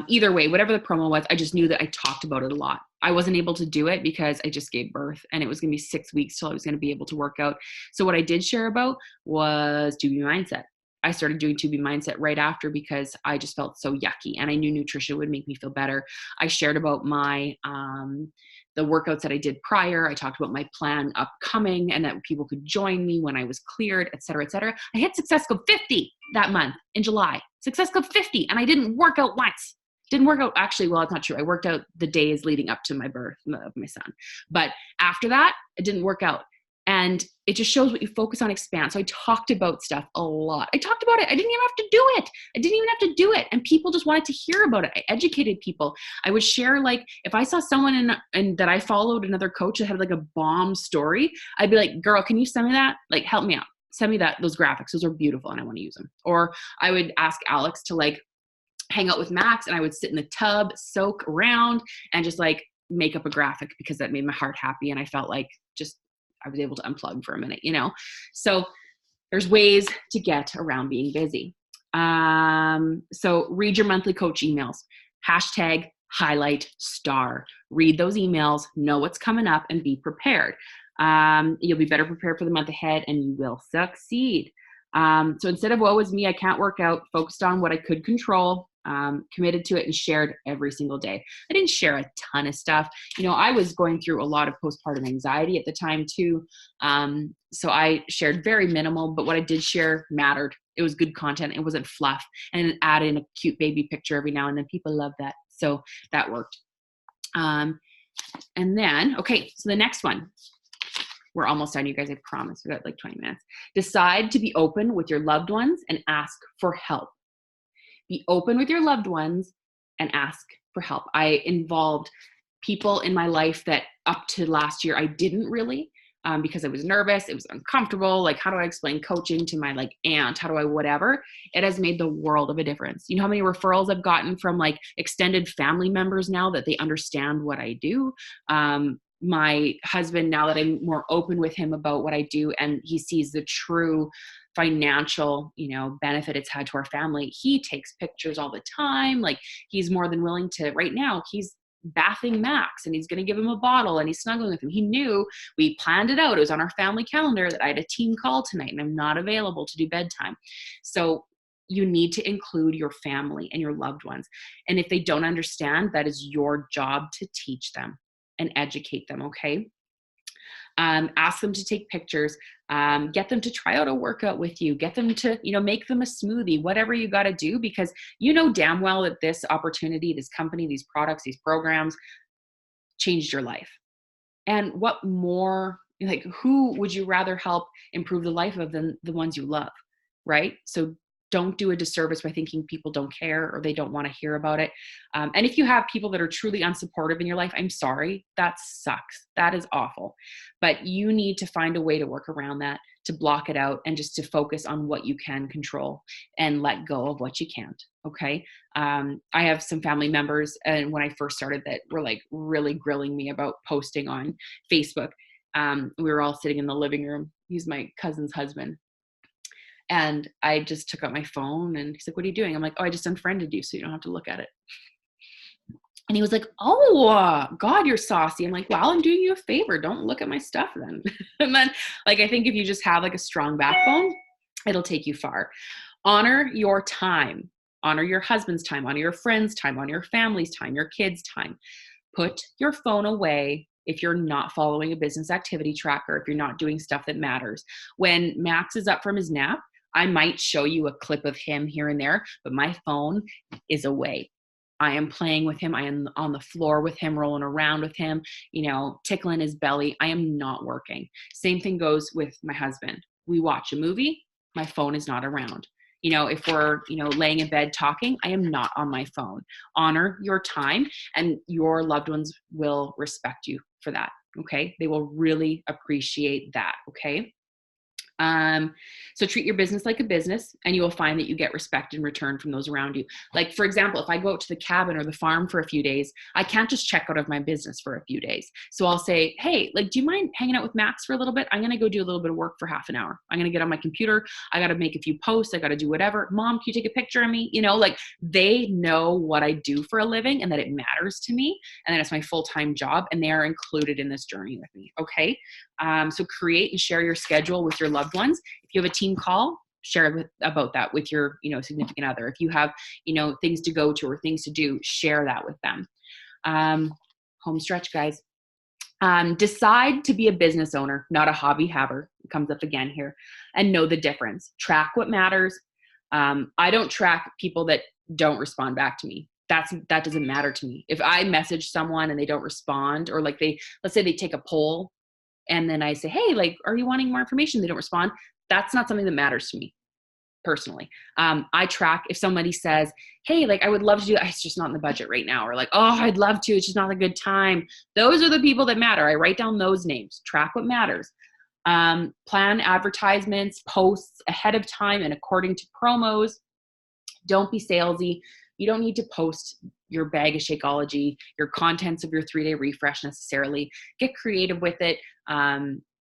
Speaker 1: Either way, whatever the promo was, I just knew that I talked about it a lot. I wasn't able to do it because I just gave birth and it was going to be 6 weeks till I was going to be able to work out. So what I did share about was 2B Mindset. I started doing 2B Mindset right after because I just felt so yucky and I knew nutrition would make me feel better. I shared about my the workouts that I did prior. I talked about my plan upcoming and that people could join me when I was cleared, et cetera, et cetera. I hit Success Club 50 that month in July. Success Club 50. And I didn't work out once. Didn't work out. Actually, well, it's not true. I worked out the days leading up to my birth of my son. But after that, it didn't work out. And it just shows what you focus on expands. So I talked about stuff a lot. I talked about it. I didn't even have to do it. I didn't even have to do it. And people just wanted to hear about it. I educated people. I would share, like, if I saw someone and that I followed, another coach that had like a bomb story, I'd be like, girl, can you send me that? Like, help me out. Send me those graphics. Those are beautiful and I want to use them. Or I would ask Alex to like hang out with Max and I would sit in the tub, soak around and just like make up a graphic because that made my heart happy. And I felt like just I was able to unplug for a minute, So there's ways to get around being busy. So read your monthly coach emails, #highlight star. Read those emails, know what's coming up and be prepared. You'll be better prepared for the month ahead and you will succeed. So instead of woe is me, I can't work out, focused on what I could control, committed to it and shared every single day. I didn't share a ton of stuff. I was going through a lot of postpartum anxiety at the time too. So I shared very minimal, but what I did share mattered. It was good content. It wasn't fluff, and add in a cute baby picture every now and then. People love that. So that worked. And then, okay, so the next one. We're almost done, you guys, I promise. We got like 20 minutes. Decide to be open with your loved ones and ask for help. Be open with your loved ones and ask for help. I involved people in my life that up to last year, I didn't really, because I was nervous. It was uncomfortable. Like, how do I explain coaching to my like aunt? How do I whatever? It has made the world of a difference. You know how many referrals I've gotten from like extended family members now that they understand what I do? My husband, now that I'm more open with him about what I do and he sees the true financial, benefit it's had to our family, he takes pictures all the time. Like, he's more than willing to. Right now, he's bathing Max and he's going to give him a bottle and he's snuggling with him. He knew, we planned it out. It was on our family calendar that I had a team call tonight and I'm not available to do bedtime. So you need to include your family and your loved ones. And if they don't understand, that is your job to teach them and educate them, okay? Ask them to take pictures, get them to try out a workout with you, get them to, make them a smoothie, whatever you got to do, because you know damn well that this opportunity, this company, these products, these programs changed your life. And what more, like, who would you rather help improve the life of than the ones you love, right? So don't do a disservice by thinking people don't care or they don't want to hear about it. And if you have people that are truly unsupportive in your life, I'm sorry, that sucks. That is awful. But you need to find a way to work around that, to block it out, and just to focus on what you can control and let go of what you can't. Okay. I have some family members, and when I first started, that were like really grilling me about posting on Facebook. We were all sitting in the living room. He's my cousin's husband. And I just took out my phone and he's like, "What are you doing?" I'm like, "Oh, I just unfriended you so you don't have to look at it." And he was like, "Oh, God, you're saucy." I'm like, "Well, I'm doing you a favor. Don't look at my stuff then." And then, like, I think if you just have like a strong backbone, it'll take you far. Honor your time. Honor your husband's time. Honor your friend's time. Honor your family's time. Your kids' time. Put your phone away if you're not following a business activity tracker, if you're not doing stuff that matters. When Max is up from his nap, I might show you a clip of him here and there, but my phone is away. I am playing with him. I am on the floor with him, rolling around with him, tickling his belly. I am not working. Same thing goes with my husband. We watch a movie, my phone is not around. If we're, laying in bed talking, I am not on my phone. Honor your time, and your loved ones will respect you for that. Okay. They will really appreciate that. Okay. So treat your business like a business, and you will find that you get respect in return from those around you. Like, for example, if I go out to the cabin or the farm for a few days, I can't just check out of my business for a few days. So I'll say, "Hey, like, do you mind hanging out with Max for a little bit? I'm going to go do a little bit of work for half an hour. I'm going to get on my computer. I got to make a few posts. I got to do whatever. Mom, can you take a picture of me?" Like, they know what I do for a living and that it matters to me and that it's my full-time job, and they are included in this journey with me. Okay. So create and share your schedule with your loved ones. If you have a team call, share about that with your, significant other. If you have, things to go to or things to do, share that with them. Home stretch, guys. Decide to be a business owner, not a hobby haver. It comes up again here. And know the difference. Track what matters. I don't track people that don't respond back to me. That doesn't matter to me. If I message someone and they don't respond, or like let's say they take a poll and then I say, "Hey, like, are you wanting more information?" They don't respond. That's not something that matters to me personally. I track if somebody says, "Hey, like, I would love to do that. It's just not in the budget right now." Or like, "Oh, I'd love to. It's just not a good time." Those are the people that matter. I write down those names. Track what matters. Plan advertisements, posts ahead of time and according to promos. Don't be salesy. You don't need to post your bag of Shakeology, your contents of your 3-day refresh necessarily. Get creative with it.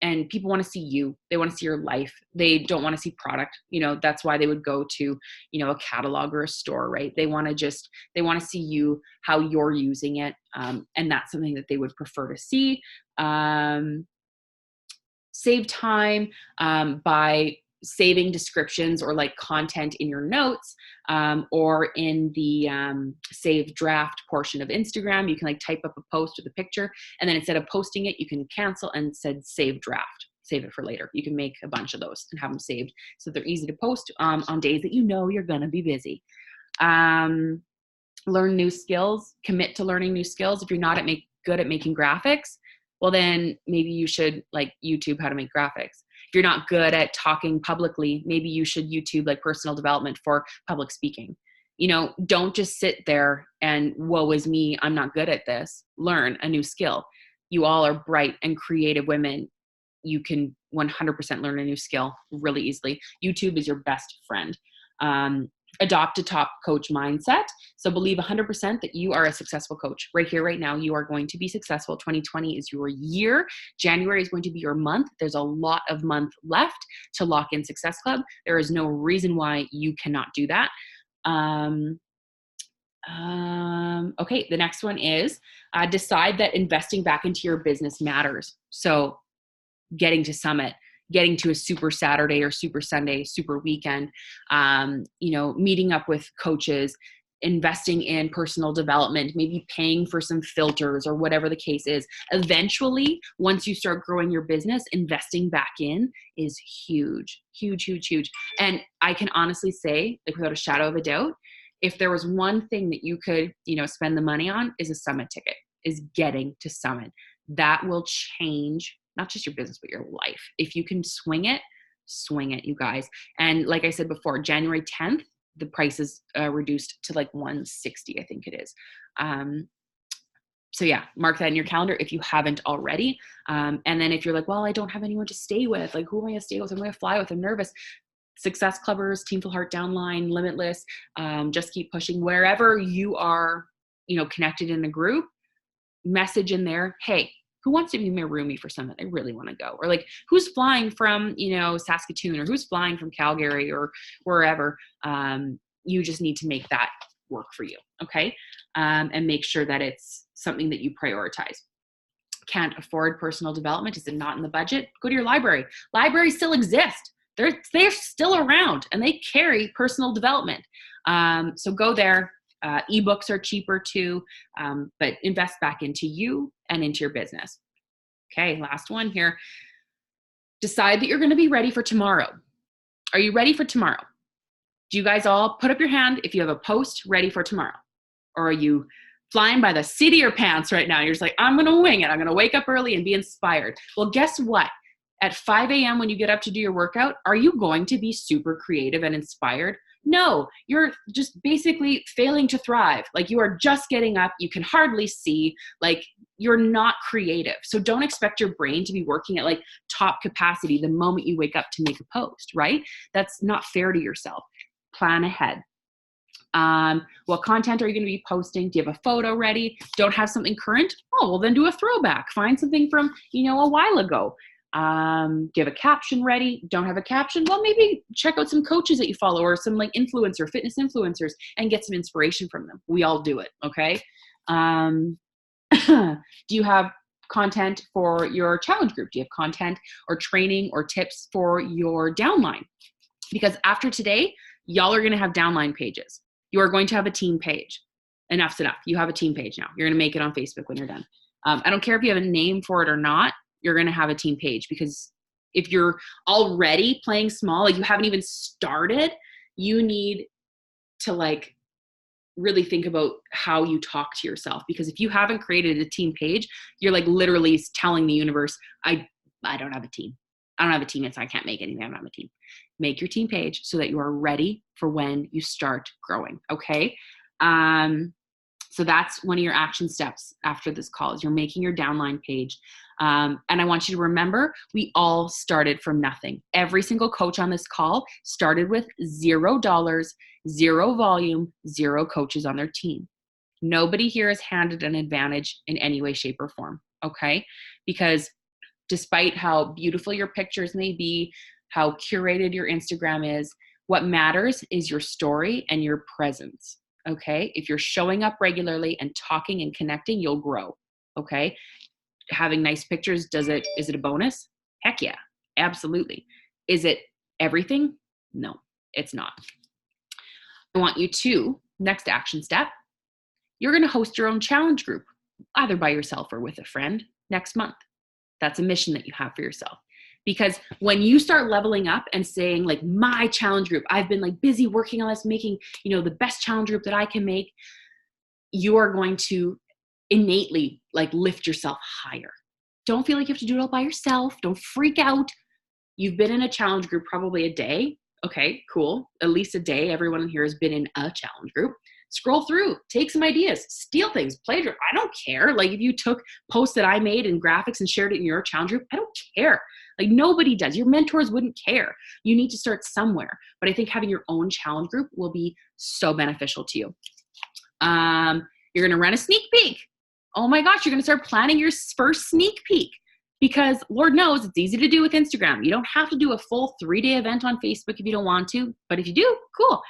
Speaker 1: And people want to see you. They want to see your life. They don't want to see product. That's why they would go to, a catalog or a store, right? They want to see you, how you're using it. And that's something that they would prefer to see. Save time by saving descriptions or like content in your notes, or in the save draft portion of Instagram. You can like type up a post with a picture, and then instead of posting it, you can cancel and said save draft, save it for later. You can make a bunch of those and have them saved so they're easy to post on days that you're going to be busy. Learn new skills, commit to learning new skills. If you're not at good at making graphics, well, then maybe you should like YouTube how to make graphics. If you're not good at talking publicly, maybe you should YouTube like personal development for public speaking. You know, don't just sit there and woe is me, I'm not good at this. Learn a new skill. You all are bright and creative women. You can 100% learn a new skill really easily. YouTube is your best friend. Adopt a top coach mindset. So believe 100% that you are a successful coach. Right here, right now, you are going to be successful. 2020 is your year. January is going to be your month. There's a lot of month left to lock in Success Club. There is no reason why you cannot do that. Okay, the next one is decide that investing back into your business matters. So getting to Summit, getting to a super Saturday or super Sunday, super weekend, you know, meeting up with coaches, investing in personal development, maybe paying for some filters or whatever the case is. Eventually, once you start growing your business, investing back in is huge, huge, huge, huge. And I can honestly say, like without a shadow of a doubt, if there was one thing that you could, you know, spend the money on is a Summit ticket, is getting to Summit. That will change not just your business, but your life. If you can swing it, you guys. And like I said before, January 10th, the price is reduced to like $160, I think it is. So yeah, mark that in your calendar if you haven't already. And then if you're like, well, I don't have anyone to stay with, like who am I gonna stay with? I'm gonna fly with, I'm nervous. Success Clubbers, Team Full Heart Downline, Limitless, Just Keep Pushing, wherever you are, you know, connected in a group, message in there, hey, who wants to be my roomie for Summit? I really want to go. Or like, who's flying from, you know, Saskatoon, or who's flying from Calgary or wherever. You just need to make that work for you. Okay. And make sure that it's something that you prioritize. Can't afford personal development? Is it not in the budget? Go to your library. Libraries still exist. They're still around and they carry personal development. So go there. Ebooks are cheaper too, but invest back into you and into your business. Okay, last one here. Decide that you're going to be ready for tomorrow. Are you ready for tomorrow? Do you guys all put up your hand if you have a post ready for tomorrow? Or are you flying by the seat of your pants right now? You're just like, I'm going to wing it. I'm going to wake up early and be inspired. Well, guess what? At 5 a.m. when you get up to do your workout, are you going to be super creative and inspired? No, you're just basically failing to thrive. Like you are just getting up. You can hardly see, like you're not creative. So don't expect your brain to be working at like top capacity the moment you wake up to make a post, right? That's not fair to yourself. Plan ahead. What content are you going to be posting? Do you have a photo ready? Don't have something current? Oh, well then do a throwback. Find something from, you know, a while ago. Do you have a caption ready? Don't have a caption? Well, maybe check out some coaches that you follow or some like fitness influencers and get some inspiration from them. We all do it. Okay. Do you have content for your challenge group? Do you have content or training or tips for your downline? Because after today, y'all are going to have downline pages. You are going to have a team page. Enough's enough. You have a team page now. You're going to make it on Facebook when you're done. I don't care if you have a name for it or not. You're going to have a team page, because if you're already playing small, like you haven't even started, you need to like really think about how you talk to yourself. Because if you haven't created a team page, you're like literally telling the universe, I don't have a team. I don't have a team yet, so I can't make anything. I don't have a team. Make your team page so that you are ready for when you start growing. Okay. So that's one of your action steps after this call is you're making your downline page. And I want you to remember, we all started from nothing. Every single coach on this call started with $0, 0 volume, 0 coaches on their team. Nobody here is handed an advantage in any way, shape, or form. Okay. Because despite how beautiful your pictures may be, how curated your Instagram is, what matters is your story and your presence. Okay. If you're showing up regularly and talking and connecting, you'll grow. Okay. Having nice pictures, is it a bonus? Heck yeah. Absolutely. Is it everything? No, it's not. I want you to, next action step, you're going to host your own challenge group, either by yourself or with a friend next month. That's a mission that you have for yourself. Because when you start leveling up and saying like, my challenge group, I've been like busy working on this, making, the best challenge group that I can make, you are going to innately like lift yourself higher. Don't feel like you have to do it all by yourself. Don't freak out. You've been in a challenge group probably a day. Okay, cool. At least a day. Everyone in here has been in a challenge group. Scroll through, take some ideas, steal things, plagiarize. I don't care. Like if you took posts that I made in graphics and shared it in your challenge group, I don't care. Like nobody does. Your mentors wouldn't care. You need to start somewhere. But I think having your own challenge group will be so beneficial to you. You're going to run a sneak peek. Oh my gosh, you're going to start planning your first sneak peek. Because Lord knows it's easy to do with Instagram. You don't have to do a full 3-day event on Facebook if you don't want to. But if you do, cool.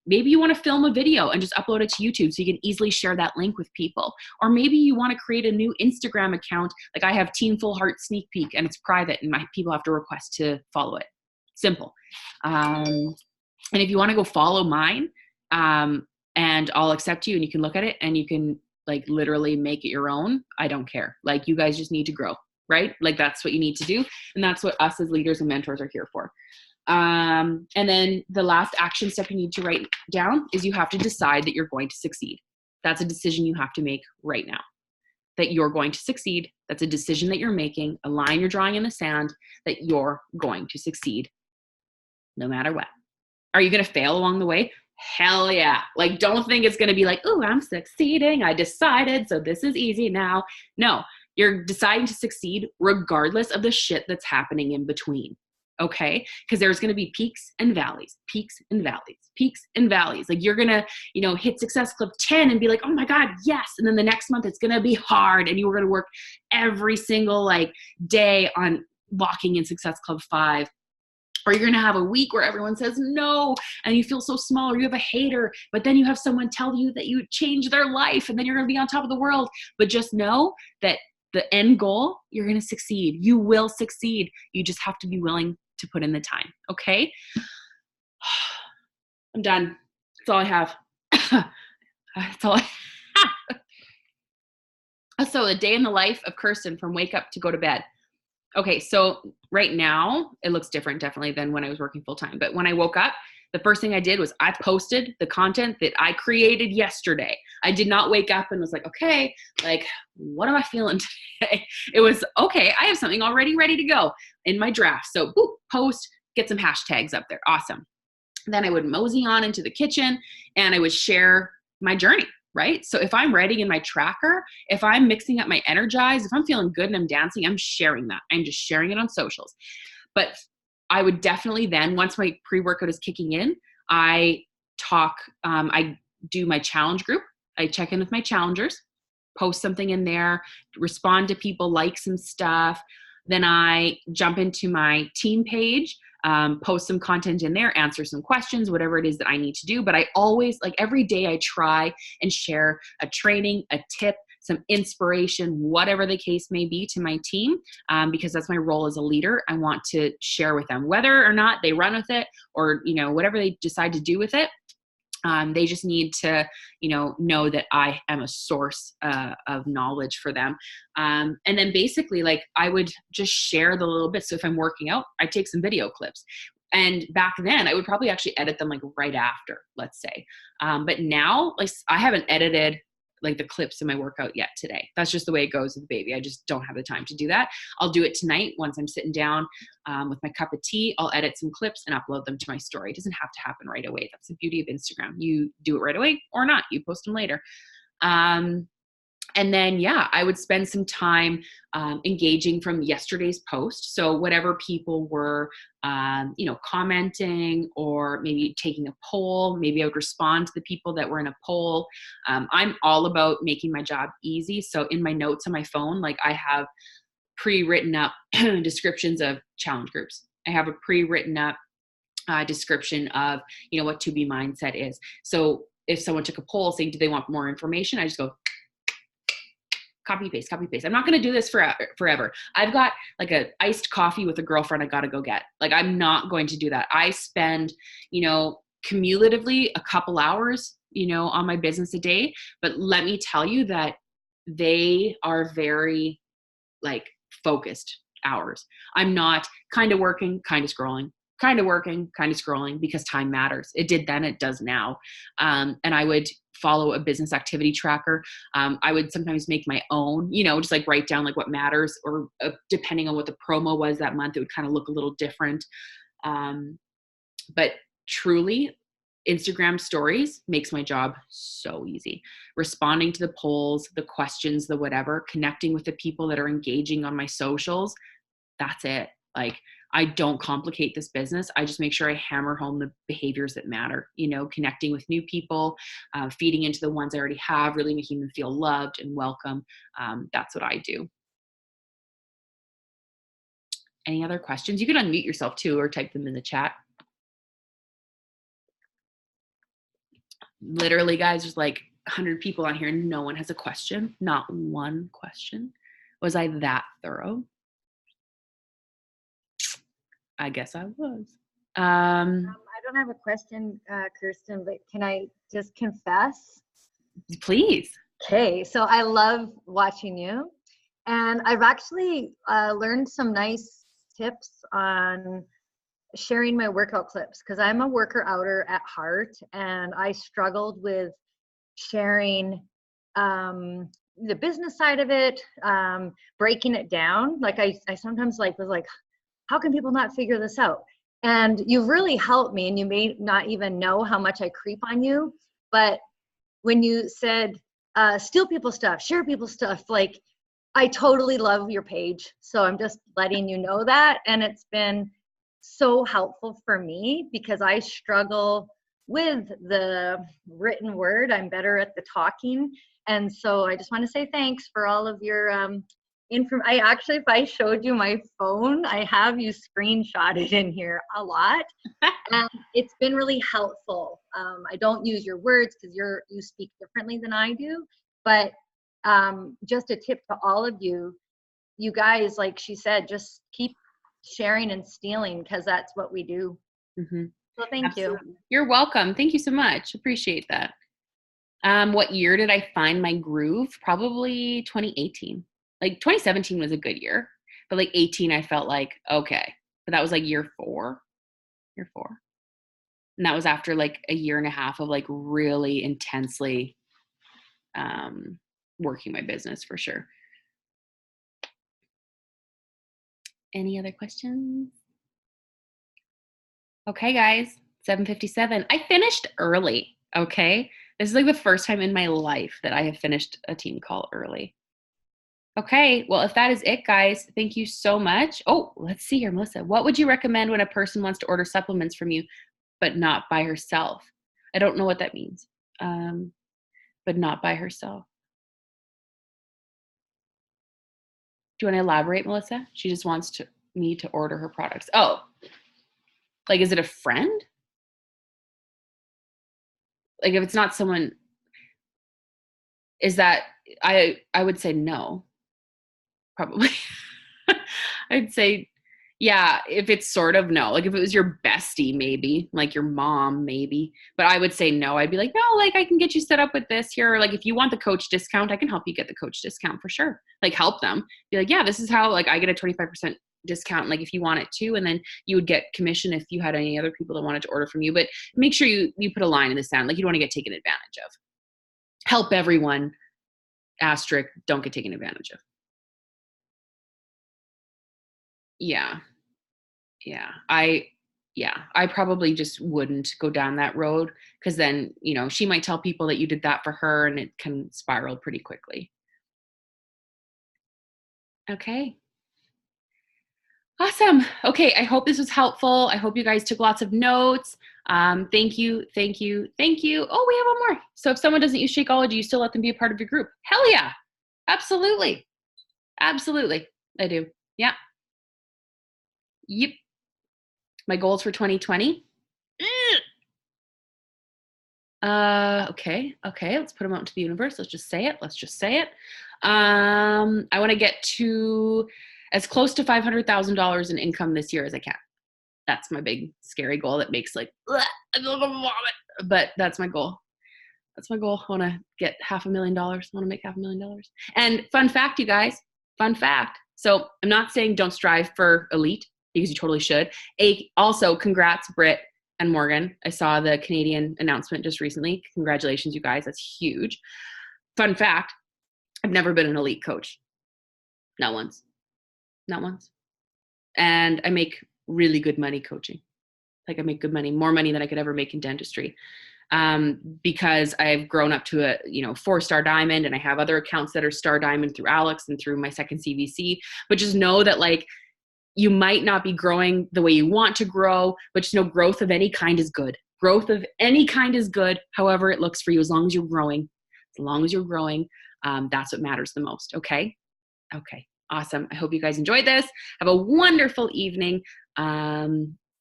Speaker 1: Maybe you want to film a video and just upload it to YouTube so you can easily share that link with people. Or maybe you want to create a new Instagram account. Like I have Teen Full Heart Sneak Peek and it's private and my people have to request to follow it. Simple. And if you want to go follow mine, and I'll accept you and you can look at it and you can like literally make it your own. I don't care. Like you guys just need to grow, right? Like that's what you need to do. And that's what us as leaders and mentors are here for. And then the last action step you need to write down is you have to decide that you're going to succeed. That's a decision you have to make right now, that you're going to succeed. That's a decision that you're making, a line you're drawing in the sand, that you're going to succeed no matter what. Are you going to fail along the way? Hell yeah. Like, don't think it's going to be like, oh, I'm succeeding. I decided. So this is easy now. No, you're deciding to succeed regardless of the shit that's happening in between. Okay. Because there's going to be peaks and valleys, peaks and valleys, peaks and valleys. Like you're going to, hit Success Club 10 and be like, oh my God, yes. And then the next month it's going to be hard. And you were going to work every single day on locking in Success Club 5. Or you're going to have a week where everyone says no and you feel so small, or you have a hater, but then you have someone tell you that you changed their life and then you're going to be on top of the world. But just know that the end goal, you're going to succeed. You will succeed. You just have to be willing to put in the time. Okay. I'm done. That's all I have. That's all I have. So a day in the life of Kyrstin from wake up to go to bed. Okay. So right now it looks different definitely than when I was working full time. But when I woke up, the first thing I did was I posted the content that I created yesterday. I did not wake up and was like, okay, what am I feeling today? It was, okay, I have something already ready to go in my draft. So boop, post, get some hashtags up there. Awesome. Then I would mosey on into the kitchen and I would share my journey, right? So if I'm writing in my tracker, if I'm mixing up my Energize, if I'm feeling good and I'm dancing, I'm sharing that. I'm just sharing it on socials. But I would definitely then, once my pre-workout is kicking in, I do my challenge group. I check in with my challengers, post something in there, respond to people, like some stuff. Then I jump into my team page, post some content in there, answer some questions, whatever it is that I need to do. But I always, every day I try and share a training, a tip, some inspiration, whatever the case may be, to my team, because that's my role as a leader. I want to share with them, whether or not they run with it or, whatever they decide to do with it. They just need to, know that I am a source of knowledge for them. And then basically, I would just share the little bits. So if I'm working out, I take some video clips. And back then I would probably actually edit them right after, let's say. But now, I haven't edited the clips in my workout yet today. That's just the way it goes with the baby. I just don't have the time to do that. I'll do it tonight once I'm sitting down with my cup of tea. I'll edit some clips and upload them to my story. It doesn't have to happen right away. That's the beauty of Instagram. You do it right away or not. You post them later. And then, I would spend some time engaging from yesterday's post. So whatever people were, commenting or maybe taking a poll, maybe I would respond to the people that were in a poll. I'm all about making my job easy. So in my notes on my phone, I have pre-written up descriptions of challenge groups. I have a pre-written up description of, what to be mindset is. So if someone took a poll saying, do they want more information? I just go, copy paste, copy paste. I'm not going to do this forever. I've got a iced coffee with a girlfriend I got to go get. I'm not going to do that. I spend, cumulatively a couple hours, on my business a day. But let me tell you that they are very focused hours. I'm not kind of working, kind of scrolling, kind of working, kind of scrolling, because time matters. It did then, it does now. And I would follow a business activity tracker. I would sometimes make my own, just like write down like what matters, or depending on what the promo was that month, it would kind of look a little different. But truly, Instagram stories makes my job so easy. Responding to the polls, the questions, the whatever, connecting with the people that are engaging on my socials. That's it. Like, I don't complicate this business. I just make sure I hammer home the behaviors that matter, connecting with new people, feeding into the ones I already have, really making them feel loved and welcome. That's what I do. Any other questions? You can unmute yourself too, or type them in the chat. Literally, guys, there's like 100 people on here. No one has a question. Not one question. Was I that thorough? I guess I was.
Speaker 2: I don't have a question, Kyrstin, but can I just confess?
Speaker 1: Please.
Speaker 2: Okay, so I love watching you, and I've actually learned some nice tips on sharing my workout clips, because I'm a worker-outer at heart, and I struggled with sharing the business side of it, breaking it down. Like I sometimes was like, how can people not figure this out? And you've really helped me, and you may not even know how much I creep on you, but when you said steal people's stuff, share people's stuff, like, I totally love your page. So I'm just letting you know that. And it's been so helpful for me, because I struggle with the written word. I'm better at the talking. And so I just want to say thanks for all of your I actually, if I showed you my phone, I have you screenshotted in here a lot. And it's been really helpful. I don't use your words because you speak differently than I do, but just a tip to all of you guys, like she said, just keep sharing and stealing, because that's what we do.
Speaker 1: Mm-hmm.
Speaker 2: So thank you.
Speaker 1: You're welcome. Thank you so much. Appreciate that. What year did I find my groove? Probably 2018. Like 2017 was a good year, but like 18, I felt like, okay, but that was like year four. And that was after like a year and a half of like really intensely working my business, for sure. Any other questions? Okay, guys, 7:57. I finished early, okay? This is like the first time in my life that I have finished a team call early. Okay, well, if that is it, guys, thank you so much. Oh, let's see here, Melissa. What would you recommend when a person wants to order supplements from you, but not by herself? I don't know what that means, but not by herself. Do you want to elaborate, Melissa? She just wants me to order her products. Oh, like, is it a friend? Like, if it's not someone, is that, I would say no, probably. I'd say, yeah, if it's sort of no. Like, if it was your bestie, maybe, like your mom, maybe. But I would say no. I'd be like, no, like, I can get you set up with this here. Or like, if you want the coach discount, I can help you get the coach discount for sure. Like, help them. Be like, yeah, this is how, like, I get a 25% discount, like, if you want it too. And then you would get commission if you had any other people that wanted to order from you. But make sure you put a line in the sand. Like, you don't want to get taken advantage of. Help everyone. Asterisk, don't get taken advantage of. Yeah. I probably just wouldn't go down that road, because then, she might tell people that you did that for her, and it can spiral pretty quickly. Okay. Awesome. Okay. I hope this was helpful. I hope you guys took lots of notes. Thank you. Oh, we have one more. So if someone doesn't use Shakeology, you still let them be a part of your group? Hell yeah. Absolutely. I do. Yeah. Yep. My goals for 2020. Okay. Let's put them out into the universe. Let's just say it. I want to get to as close to $500,000 in income this year as I can. That's my big scary goal that makes like, I feel like I'm vomit. But that's my goal. I want to get $500,000. I want to make $500,000. And fun fact, you guys, So I'm not saying don't strive for elite. because you totally should. Also, congrats, Britt and Morgan. I saw the Canadian announcement just recently. Congratulations, you guys. That's huge. Fun fact, I've never been an elite coach. Not once. Not once. And I make really good money coaching. Like I make good money, more money than I could ever make in dentistry. Because I've grown up to a 4-star diamond, and I have other accounts that are star diamond through Alex and through my second CVC. But just know that like you might not be growing the way you want to grow, but just know growth of any kind is good. Growth of any kind is good, however it looks for you, as long as you're growing. As long as you're growing, that's what matters the most. Okay. Awesome. I hope you guys enjoyed this. Have a wonderful evening.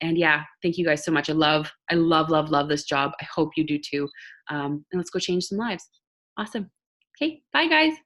Speaker 1: And yeah, thank you guys so much. I love this job. I hope you do too. And let's go change some lives. Awesome. Okay. Bye guys.